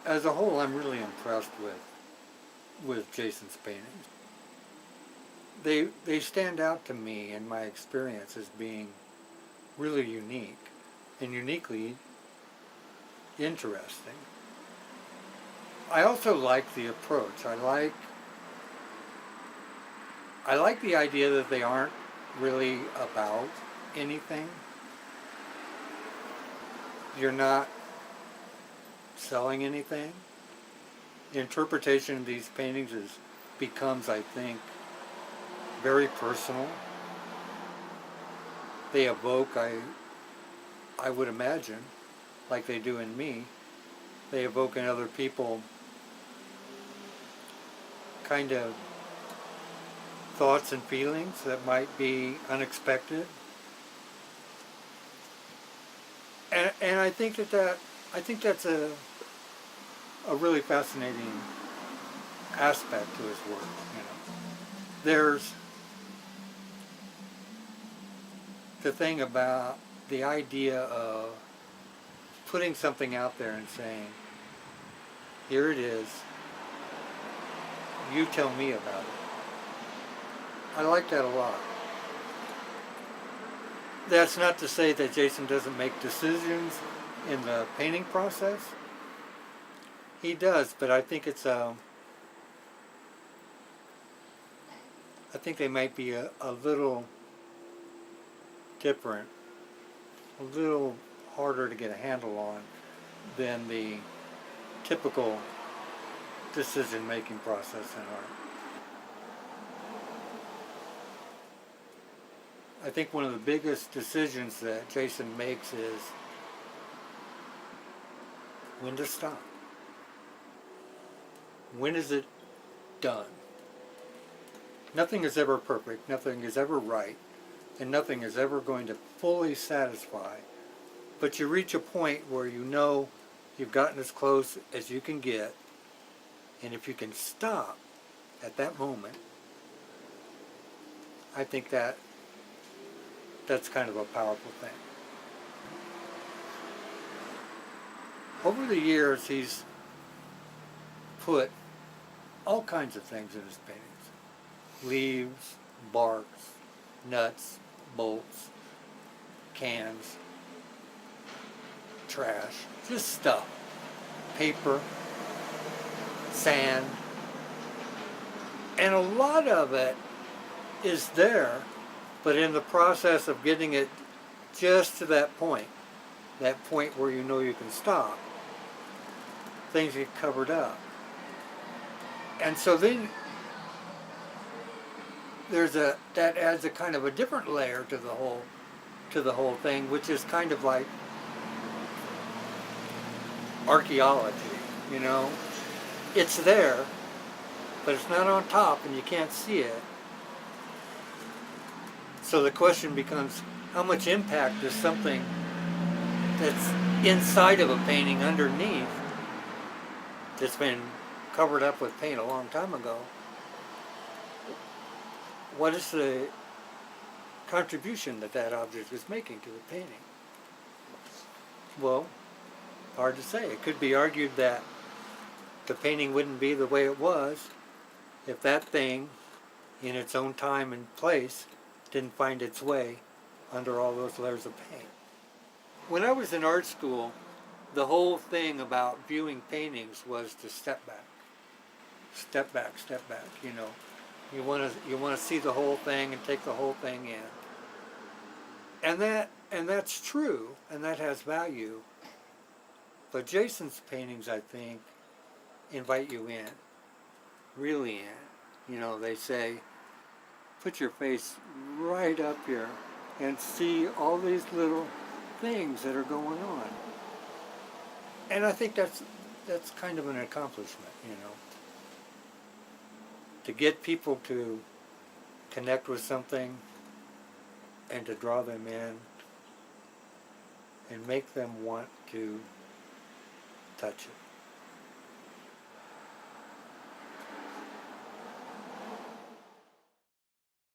as a whole, I'm really impressed with Jason's paintings. They stand out to me in my experience as being really unique and uniquely interesting. I also like the approach. I like the idea that they aren't really about anything. You're not selling anything. The interpretation of these paintings becomes, I think, very personal. They evoke, I would imagine, like they do in me, they evoke in other people kind of thoughts and feelings that might be unexpected. And I think that's a really fascinating aspect to his work. You know, there's the thing about the idea of putting something out there and saying, here it is, you tell me about it. I like that a lot. That's not to say that Jason doesn't make decisions in the painting process. He does, but I think I think they might be a little different, a little harder to get a handle on than the typical decision-making process in art. I think one of the biggest decisions that Jason makes is when to stop. When is it done? Nothing is ever perfect, nothing is ever right, and nothing is ever going to fully satisfy. But you reach a point where you know you've gotten as close as you can get, and if you can stop at that moment, I think that's kind of a powerful thing. Over the years, he's put all kinds of things in his paintings. Leaves, barks, nuts, bolts, cans, trash, just stuff. Paper, sand. And a lot of it is there, but in the process of getting it just to that point where you know you can stop, things get covered up. And so then that adds a kind of a different layer to the whole thing, which is kind of like archaeology, you know. It's there, but it's not on top and you can't see it. So the question becomes, how much impact does something that's inside of a painting underneath, that's been covered up with paint a long time ago, what is the contribution that object is making to the painting? Well, hard to say. It could be argued that the painting wouldn't be the way it was if that thing, in its own time and place, didn't find its way under all those layers of paint. When I was in art school, the whole thing about viewing paintings was to step back. Step back, you know. You want to see the whole thing and take the whole thing in. And that's true, and that has value. But Jason's paintings, I think, invite you in. Really in. You know, they say, put your face right up here and see all these little things that are going on. And I think that's kind of an accomplishment, you know. To get people to connect with something and to draw them in and make them want to touch it.